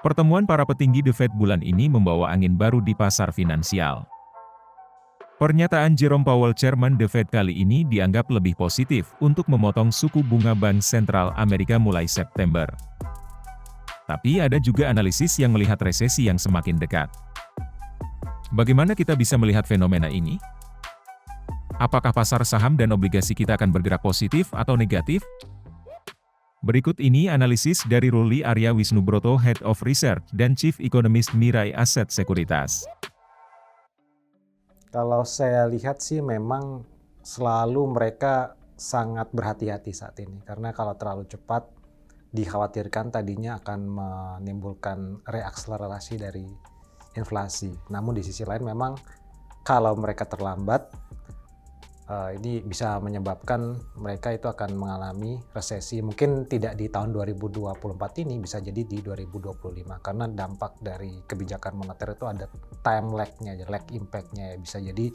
Pertemuan para petinggi The Fed bulan ini membawa angin baru di pasar finansial. Pernyataan Jerome Powell, Chairman The Fed kali ini dianggap lebih positif untuk memotong suku bunga Bank Sentral Amerika mulai September. Tapi ada juga analisis yang melihat resesi yang semakin dekat. Bagaimana kita bisa melihat fenomena ini? Apakah pasar saham dan obligasi kita akan bergerak positif atau negatif? Berikut ini analisis dari Ruli Arya Wisnubroto, Head of Research dan Chief Economist Mirai Asset Sekuritas. Kalau saya lihat sih memang selalu mereka sangat berhati-hati saat ini. Karena kalau terlalu cepat dikhawatirkan tadinya akan menimbulkan reakselerasi dari inflasi. Namun di sisi lain memang kalau mereka terlambat, ini bisa menyebabkan mereka itu akan mengalami resesi. Mungkin tidak di tahun 2024 ini, bisa jadi di 2025. Karena dampak dari kebijakan moneter itu ada time lag-nya, lag impact-nya. Bisa jadi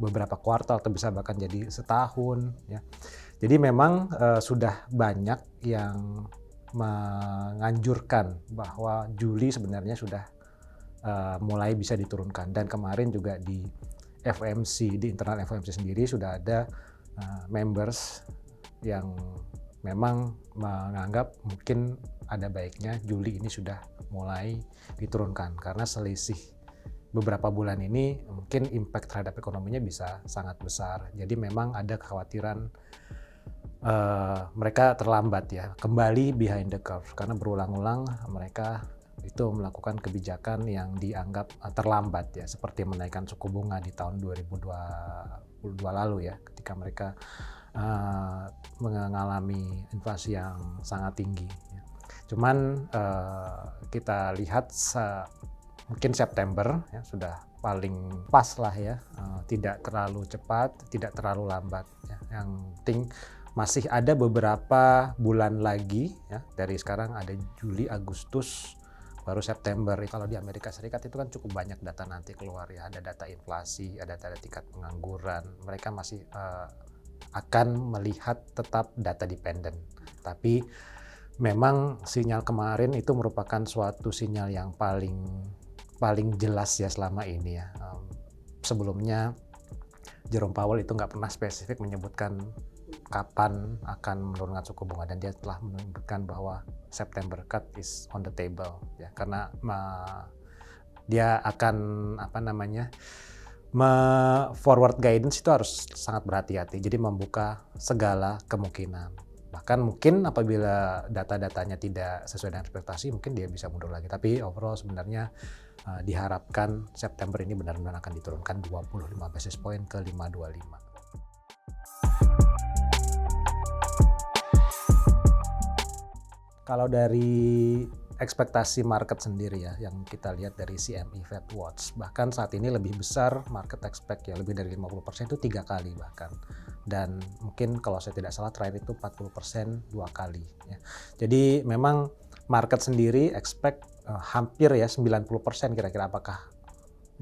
beberapa kuartal atau bisa bahkan jadi setahun. Ya. Jadi memang sudah banyak yang menganjurkan bahwa Juli sebenarnya sudah mulai bisa diturunkan. Dan kemarin juga di FOMC, di internal FOMC sendiri sudah ada members yang memang menganggap mungkin ada baiknya Juli ini sudah mulai diturunkan karena selisih beberapa bulan ini mungkin impact terhadap ekonominya bisa sangat besar. Jadi memang ada kekhawatiran mereka terlambat ya, kembali behind the curve karena berulang-ulang mereka itu melakukan kebijakan yang dianggap terlambat ya, seperti menaikkan suku bunga di tahun 2022 lalu ya, ketika mereka mengalami inflasi yang sangat tinggi. Ya. Cuman kita lihat mungkin September ya, sudah paling pas lah ya, tidak terlalu cepat, tidak terlalu lambat. Ya. Yang penting masih ada beberapa bulan lagi ya, dari sekarang ada Juli, Agustus, baru September. Kalau di Amerika Serikat itu kan cukup banyak data nanti keluar ya, ada data inflasi, ada data tingkat pengangguran. Mereka masih akan melihat tetap data dependent. Tapi memang sinyal kemarin itu merupakan suatu sinyal yang paling jelas ya selama ini ya. Sebelumnya Jerome Powell itu nggak pernah spesifik menyebutkan kapan akan menurunkan suku bunga, dan dia telah menyebutkan bahwa September cut is on the table ya, karena dia akan forward guidance itu harus sangat berhati-hati, jadi membuka segala kemungkinan. Bahkan mungkin apabila data-datanya tidak sesuai dengan ekspektasi, mungkin dia bisa mundur lagi. Tapi overall sebenarnya diharapkan September ini benar-benar akan diturunkan 25 basis point ke 525. Kalau dari ekspektasi market sendiri ya, yang kita lihat dari CME Fed Watch, bahkan saat ini lebih besar market expect ya, lebih dari 50% itu 3 kali bahkan. Dan mungkin kalau saya tidak salah terakhir itu 40% 2 kali. Ya. Jadi memang market sendiri expect hampir ya 90% kira-kira apakah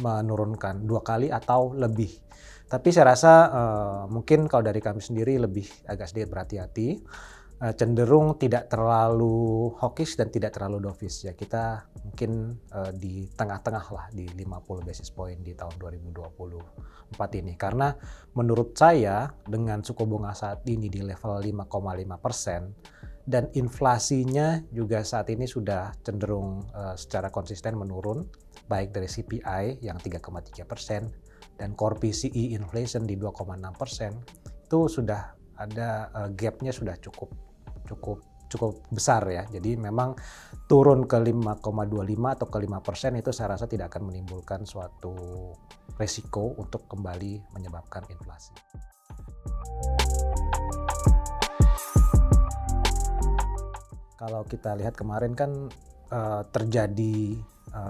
menurunkan 2 kali atau lebih. Tapi saya rasa mungkin kalau dari kami sendiri lebih agak sedikit berhati-hati. Cenderung tidak terlalu hawkish dan tidak terlalu dovish ya, kita mungkin di tengah-tengah lah di 50 basis point di tahun 2024 ini, karena menurut saya dengan suku bunga saat ini di level 5,5% dan inflasinya juga saat ini sudah cenderung secara konsisten menurun, baik dari CPI yang 3,3% dan core PCE inflation di 2,6%, itu sudah ada gapnya sudah cukup besar ya. Jadi memang turun ke 5,25 atau ke 5% itu saya rasa tidak akan menimbulkan suatu resiko untuk kembali menyebabkan inflasi. Kalau kita lihat kemarin kan terjadi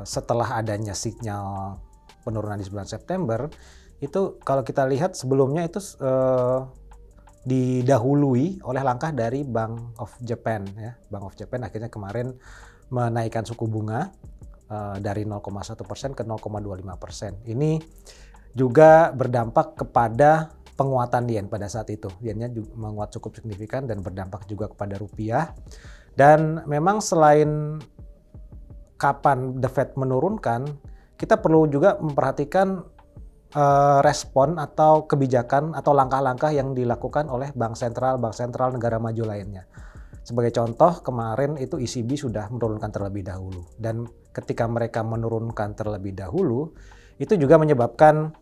setelah adanya sinyal penurunan di bulan September, itu kalau kita lihat sebelumnya itu didahului oleh langkah dari Bank of Japan ya. Bank of Japan akhirnya kemarin menaikkan suku bunga dari 0,1% ke 0,25%. Ini juga berdampak kepada penguatan yen pada saat itu. Yennya juga menguat cukup signifikan dan berdampak juga kepada rupiah. Dan memang selain kapan The Fed menurunkan, kita perlu juga memperhatikan respon atau kebijakan atau langkah-langkah yang dilakukan oleh bank sentral negara maju lainnya. Sebagai contoh, kemarin itu ECB sudah menurunkan terlebih dahulu. Dan ketika mereka menurunkan terlebih dahulu, itu juga menyebabkan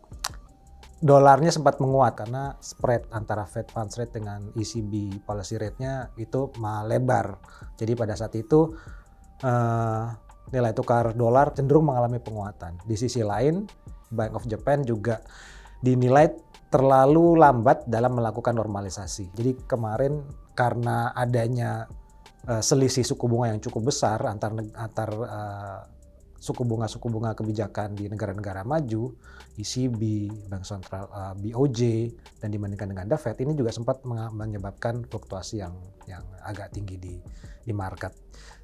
dolarnya sempat menguat karena spread antara Fed Funds Rate dengan ECB policy rate-nya itu melebar. Jadi pada saat itu nilai tukar dolar cenderung mengalami penguatan. Di sisi lain, Bank of Japan juga dinilai terlalu lambat dalam melakukan normalisasi. Jadi kemarin karena adanya selisih suku bunga yang cukup besar antar suku bunga kebijakan di negara-negara maju, ECB, Bank Sentral, BOJ, dan dibandingkan dengan The Fed, ini juga sempat menyebabkan fluktuasi yang agak tinggi di market.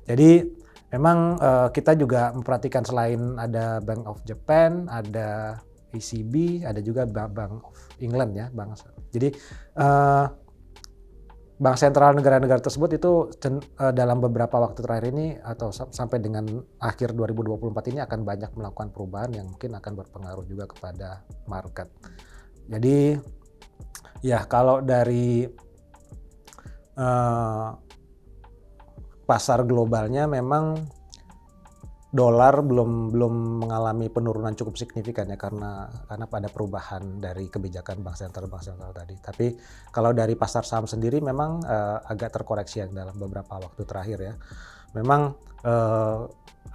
Jadi memang kita juga memperhatikan selain ada Bank of Japan, ada ECB, ada juga Bank of England ya, Jadi bank sentral negara-negara tersebut itu dalam beberapa waktu terakhir ini atau sampai dengan akhir 2024 ini akan banyak melakukan perubahan yang mungkin akan berpengaruh juga kepada market. Jadi ya kalau dari pasar globalnya memang dolar belum mengalami penurunan cukup signifikan ya karena pada perubahan dari kebijakan bank sentral tadi. Tapi kalau dari pasar saham sendiri memang agak terkoreksi ya dalam beberapa waktu terakhir ya. Memang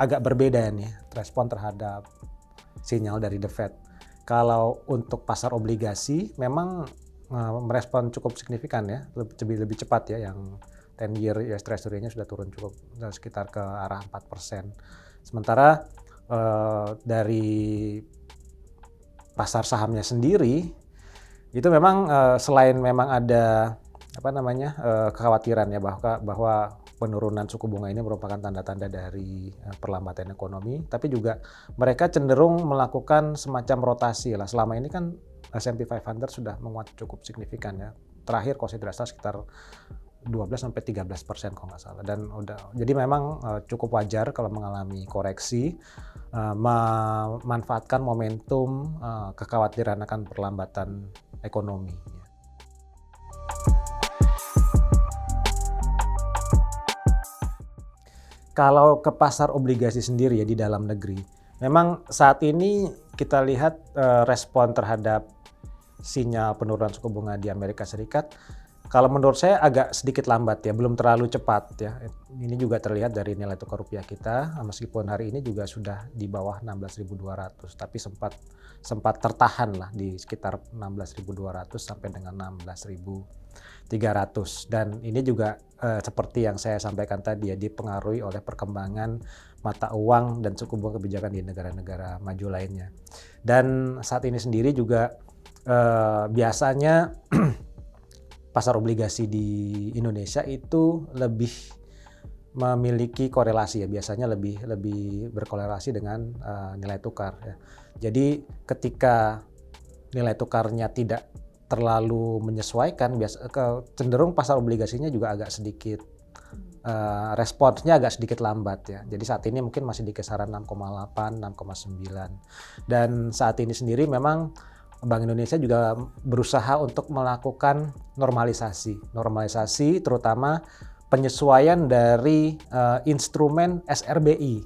agak berbeda nih respon terhadap sinyal dari The Fed. Kalau untuk pasar obligasi memang merespon cukup signifikan ya, lebih cepat ya, yang 10-year US Treasury-nya sudah turun cukup sekitar ke arah 4%. Sementara dari pasar sahamnya sendiri itu memang selain memang ada kekhawatiran ya bahwa penurunan suku bunga ini merupakan tanda-tanda dari perlambatan ekonomi, tapi juga mereka cenderung melakukan semacam rotasi lah. Selama ini kan S&P 500 sudah menguat cukup signifikan ya. Terakhir kalau saya tidak salah sekitar 12-13% kalau nggak salah, dan jadi memang cukup wajar kalau mengalami koreksi, memanfaatkan momentum kekhawatiran akan perlambatan ekonomi. Kalau ke pasar obligasi sendiri ya di dalam negeri, memang saat ini kita lihat respon terhadap sinyal penurunan suku bunga di Amerika Serikat. Kalau menurut saya agak sedikit lambat ya, belum terlalu cepat ya. Ini juga terlihat dari nilai tukar rupiah kita, meskipun hari ini juga sudah di bawah 16.200, tapi sempat tertahan lah di sekitar 16.200 sampai dengan 16.300. Dan ini juga seperti yang saya sampaikan tadi ya, dipengaruhi oleh perkembangan mata uang dan suku bunga kebijakan di negara-negara maju lainnya. Dan saat ini sendiri juga biasanya pasar obligasi di Indonesia itu lebih memiliki korelasi ya, biasanya lebih berkorelasi dengan nilai tukar ya. Jadi ketika nilai tukarnya tidak terlalu menyesuaikan, cenderung pasar obligasinya juga agak sedikit responsnya agak sedikit lambat ya. Jadi saat ini mungkin masih di kisaran 6,8, 6,9. Dan saat ini sendiri memang Bank Indonesia juga berusaha untuk melakukan normalisasi terutama penyesuaian dari instrumen SRBI.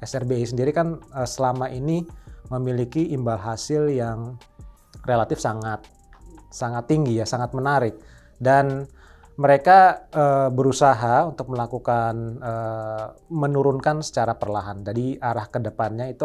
SRBI sendiri kan selama ini memiliki imbal hasil yang relatif sangat tinggi ya, sangat menarik, dan mereka berusaha untuk melakukan menurunkan secara perlahan. Jadi arah ke depannya itu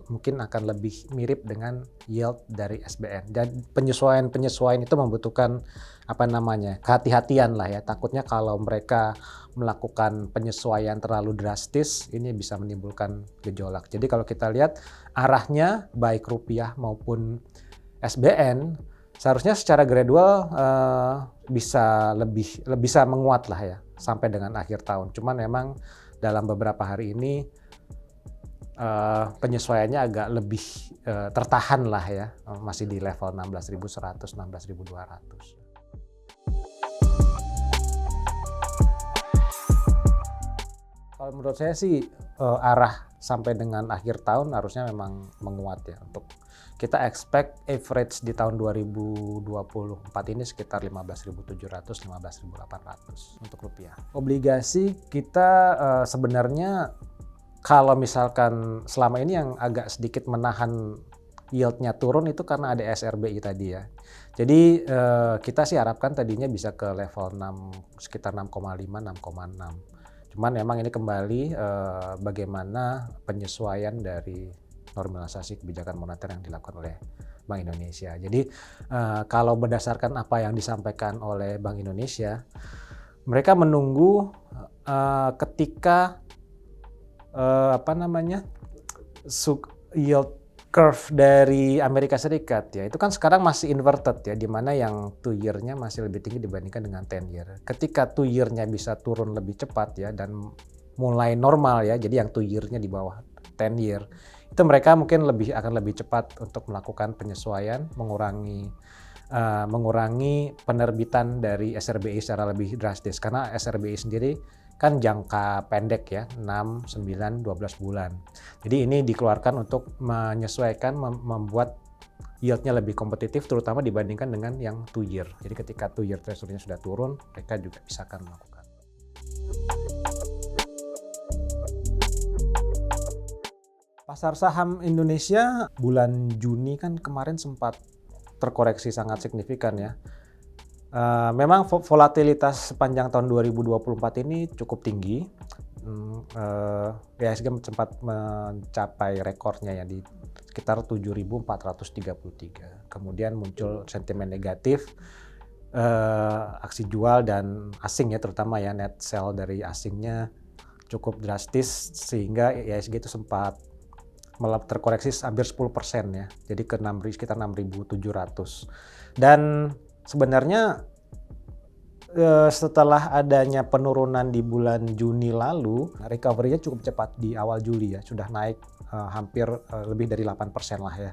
mungkin akan lebih mirip dengan yield dari SBN. Dan penyesuaian itu membutuhkan kehati-hatian lah ya. Takutnya kalau mereka melakukan penyesuaian terlalu drastis, ini bisa menimbulkan gejolak. Jadi kalau kita lihat arahnya baik rupiah maupun SBN seharusnya secara gradual bisa menguat lah ya sampai dengan akhir tahun. Cuman memang dalam beberapa hari ini penyesuaiannya agak lebih tertahan lah ya, masih di level 16.100, 16.200. Kalau menurut saya sih arah sampai dengan akhir tahun harusnya memang menguat ya. Untuk kita expect average di tahun 2024 ini sekitar 15.700, 15.800 untuk rupiah. Obligasi kita sebenarnya kalau misalkan selama ini yang agak sedikit menahan yield-nya turun itu karena ada SRBI tadi ya. Jadi kita sih harapkan tadinya bisa ke level 6 sekitar 6,5, 6,6. Cuman memang ini kembali bagaimana penyesuaian dari normalisasi kebijakan moneter yang dilakukan oleh Bank Indonesia. Jadi kalau berdasarkan apa yang disampaikan oleh Bank Indonesia, mereka menunggu ketika yield curve dari Amerika Serikat ya, itu kan sekarang masih inverted ya, di mana yang 2 year-nya masih lebih tinggi dibandingkan dengan 10 year. Ketika 2 year-nya bisa turun lebih cepat ya dan mulai normal ya, jadi yang 2 year-nya di bawah 10 year, itu mereka mungkin akan lebih cepat untuk melakukan penyesuaian, mengurangi penerbitan dari SRBI secara lebih drastis, karena SRBI sendiri kan jangka pendek ya, 6, 9, 12 bulan. Jadi ini dikeluarkan untuk menyesuaikan, membuat yield-nya lebih kompetitif terutama dibandingkan dengan yang 2 year. Jadi ketika 2 year treasury-nya sudah turun, mereka juga bisa akan melakukan. Pasar saham Indonesia bulan Juni kan kemarin sempat terkoreksi sangat signifikan ya. Memang volatilitas sepanjang tahun 2024 ini cukup tinggi. IHSG sempat mencapai rekornya ya di sekitar 7.433. Kemudian muncul sentimen negatif, aksi jual dan asing ya, terutama ya net sell dari asingnya cukup drastis sehingga IHSG itu sempat terkoreksi hampir 10% ya. Jadi ke sekitar 6.700. Dan sebenarnya setelah adanya penurunan di bulan Juni lalu, recovery-nya cukup cepat di awal Juli ya, sudah naik hampir lebih dari 8% lah ya.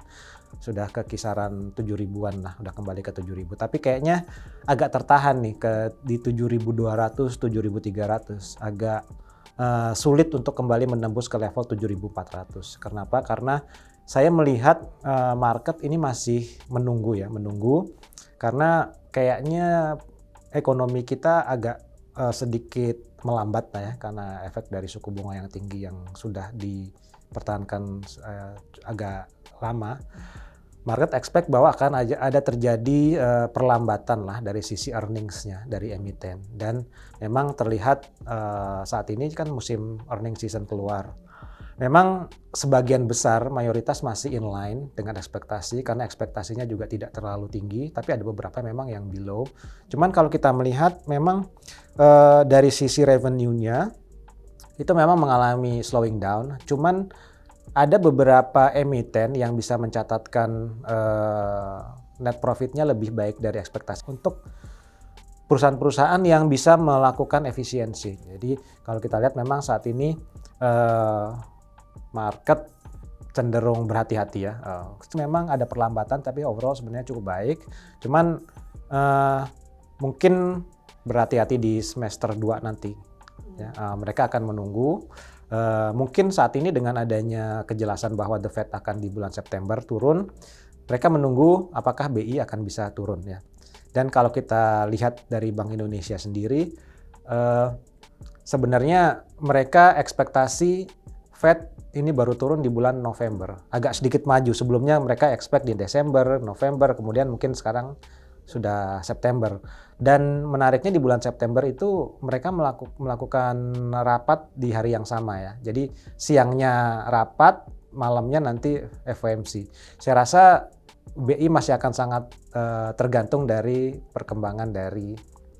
Sudah ke kisaran 7.000-an lah, udah kembali ke 7.000. Tapi kayaknya agak tertahan nih di 7.200, 7.300. Agak sulit untuk kembali menembus ke level 7.400. Kenapa? Karena saya melihat market ini masih menunggu karena kayaknya ekonomi kita agak sedikit melambat ya, karena efek dari suku bunga yang tinggi yang sudah dipertahankan agak lama. Market expect bahwa akan ada terjadi perlambatan lah dari sisi earnings-nya dari emiten, dan memang terlihat saat ini kan musim earning season keluar. Memang sebagian besar mayoritas masih inline dengan ekspektasi, karena ekspektasinya juga tidak terlalu tinggi, tapi ada beberapa memang yang below. Cuman kalau kita melihat memang dari sisi revenue-nya itu memang mengalami slowing down. Cuman ada beberapa emiten yang bisa mencatatkan net profit-nya lebih baik dari ekspektasi untuk perusahaan-perusahaan yang bisa melakukan efisiensi. Jadi kalau kita lihat memang saat ini market cenderung berhati-hati ya. Memang ada perlambatan tapi overall sebenarnya cukup baik. Cuman mungkin berhati-hati di semester 2 nanti. Ya, mereka akan menunggu. Mungkin saat ini dengan adanya kejelasan bahwa The Fed akan di bulan September turun, mereka menunggu apakah BI akan bisa turun ya. Dan kalau kita lihat dari Bank Indonesia sendiri, sebenarnya mereka ekspektasi Fed ini baru turun di bulan November. Agak sedikit maju, sebelumnya mereka expect di Desember, November, kemudian mungkin sekarang sudah September. Dan menariknya di bulan September itu mereka melakukan rapat di hari yang sama ya. Jadi siangnya rapat, malamnya nanti FOMC. Saya rasa BI masih akan sangat tergantung dari perkembangan dari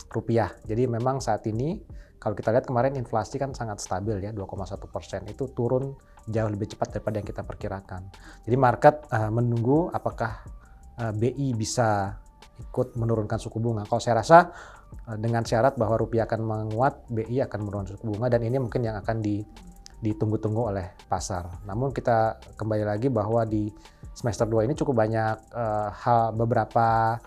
rupiah. Jadi memang saat ini kalau kita lihat kemarin inflasi kan sangat stabil ya, 2,1%. Itu turun jauh lebih cepat daripada yang kita perkirakan. Jadi market menunggu apakah BI bisa ikut menurunkan suku bunga. Kalau saya rasa dengan syarat bahwa rupiah akan menguat, BI akan menurunkan suku bunga, dan ini mungkin yang akan ditunggu-tunggu oleh pasar. Namun kita kembali lagi bahwa di semester 2 ini cukup banyak beberapa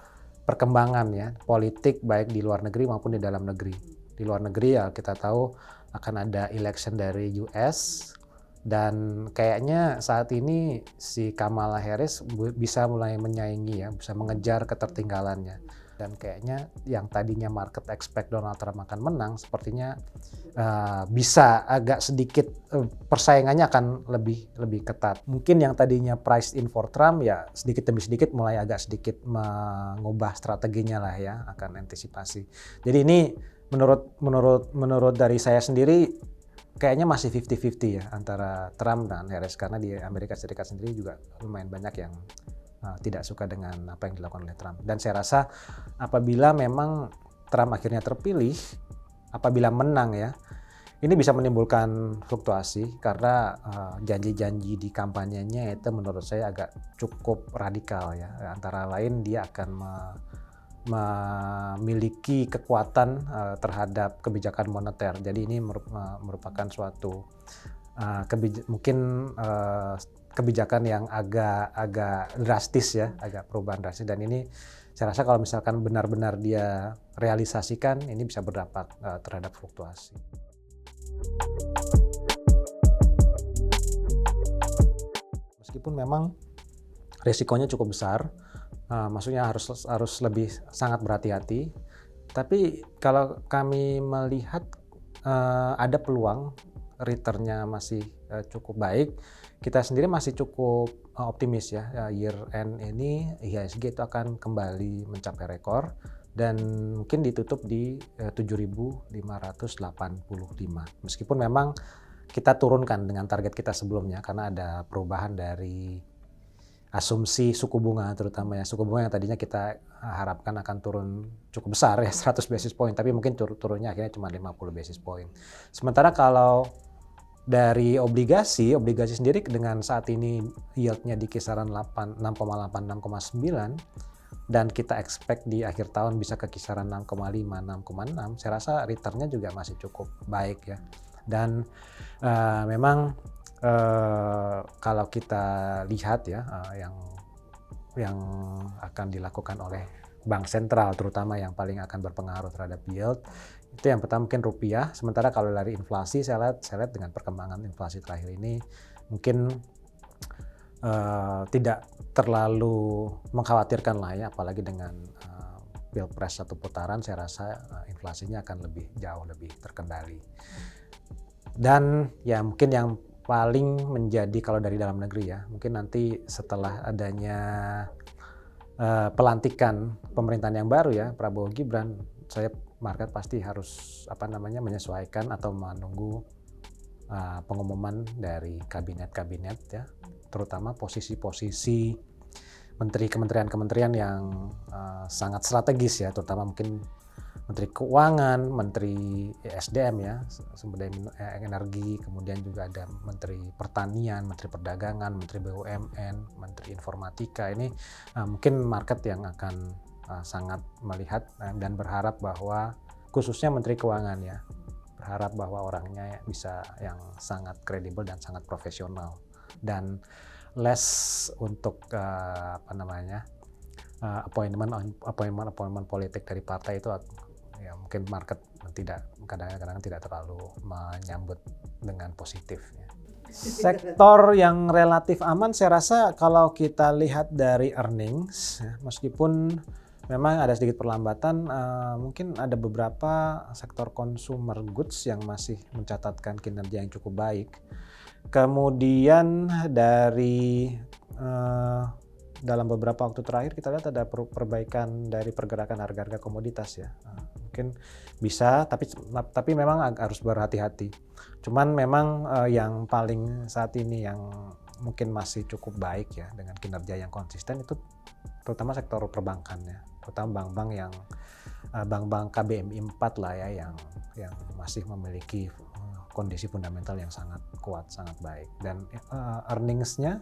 perkembangan ya, politik baik di luar negeri maupun di dalam negeri. di luar negeri ya kita tahu akan ada election dari US dan kayaknya saat ini si Kamala Harris bisa mulai menyaingi ya, bisa mengejar ketertinggalannya. Dan kayaknya yang tadinya market expect Donald Trump akan menang, sepertinya bisa agak sedikit persaingannya akan lebih ketat. Mungkin yang tadinya price in for Trump ya sedikit demi sedikit mulai agak sedikit mengubah strateginya lah ya, akan antisipasi. Jadi ini menurut dari saya sendiri kayaknya masih 50-50 ya antara Trump dan Harris, karena di Amerika Serikat sendiri juga lumayan banyak yang tidak suka dengan apa yang dilakukan oleh Trump. Dan saya rasa apabila memang Trump akhirnya terpilih, apabila menang ya, ini bisa menimbulkan fluktuasi karena janji-janji di kampanyenya itu menurut saya agak cukup radikal ya. Antara lain dia akan memiliki kekuatan terhadap kebijakan moneter. Jadi ini merupakan suatu kebijakan yang agak drastis ya, agak perubahan drastis, dan ini saya rasa kalau misalkan benar-benar dia realisasikan ini bisa berdampak terhadap fluktuasi. Meskipun memang risikonya cukup besar, maksudnya harus lebih sangat berhati-hati, tapi kalau kami melihat ada peluang returnnya masih cukup baik. Kita sendiri masih cukup optimis ya, year end ini IHSG itu akan kembali mencapai rekor dan mungkin ditutup di 7.585. Meskipun memang kita turunkan dengan target kita sebelumnya karena ada perubahan dari asumsi suku bunga, terutama ya suku bunga yang tadinya kita harapkan akan turun cukup besar ya 100 basis point, tapi mungkin turunnya akhirnya cuma 50 basis point. Sementara kalau dari obligasi sendiri dengan saat ini yieldnya di kisaran 6,8, 6,9 dan kita expect di akhir tahun bisa ke kisaran 6,5, 6,6, saya rasa returnnya juga masih cukup baik ya. Dan memang kalau kita lihat ya yang akan dilakukan oleh bank sentral, terutama yang paling akan berpengaruh terhadap yield, itu yang pertama mungkin rupiah. Sementara kalau dari inflasi saya lihat dengan perkembangan inflasi terakhir ini mungkin tidak terlalu mengkhawatirkan lah ya, apalagi dengan pilpres satu putaran, saya rasa inflasinya akan jauh lebih terkendali. Dan ya mungkin yang paling menjadi kalau dari dalam negeri ya, mungkin nanti setelah adanya pelantikan pemerintahan yang baru ya, Prabowo Gibran, saya market pasti harus menyesuaikan atau menunggu pengumuman dari kabinet ya, terutama posisi-posisi kementerian-kementerian yang sangat strategis ya, terutama mungkin Menteri Keuangan, Menteri SDM ya, sumber daya energi, kemudian juga ada Menteri Pertanian, Menteri Perdagangan, Menteri BUMN, Menteri Informatika. Ini mungkin market yang akan sangat melihat dan berharap bahwa khususnya Menteri Keuangan ya, berharap bahwa orangnya bisa yang sangat kredibel dan sangat profesional dan less untuk appointment politik dari partai itu ya mungkin market kadang-kadang tidak terlalu menyambut dengan positif ya. Sektor yang relatif aman saya rasa kalau kita lihat dari earnings ya, meskipun memang ada sedikit perlambatan, mungkin ada beberapa sektor consumer goods yang masih mencatatkan kinerja yang cukup baik. Kemudian dari dalam beberapa waktu terakhir kita lihat ada perbaikan dari pergerakan harga-harga komoditas ya. Mungkin bisa, tapi memang harus berhati-hati. Cuman memang yang paling saat ini yang mungkin masih cukup baik ya dengan kinerja yang konsisten itu terutama sektor perbankan ya, terutama bank-bank yang bank-bank KBMI 4 lah ya yang masih memiliki kondisi fundamental yang sangat kuat, sangat baik, dan earnings-nya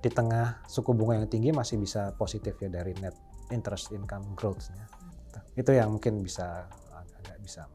di tengah suku bunga yang tinggi masih bisa positif ya dari net interest income growth-nya. Itu yang mungkin agak bisa.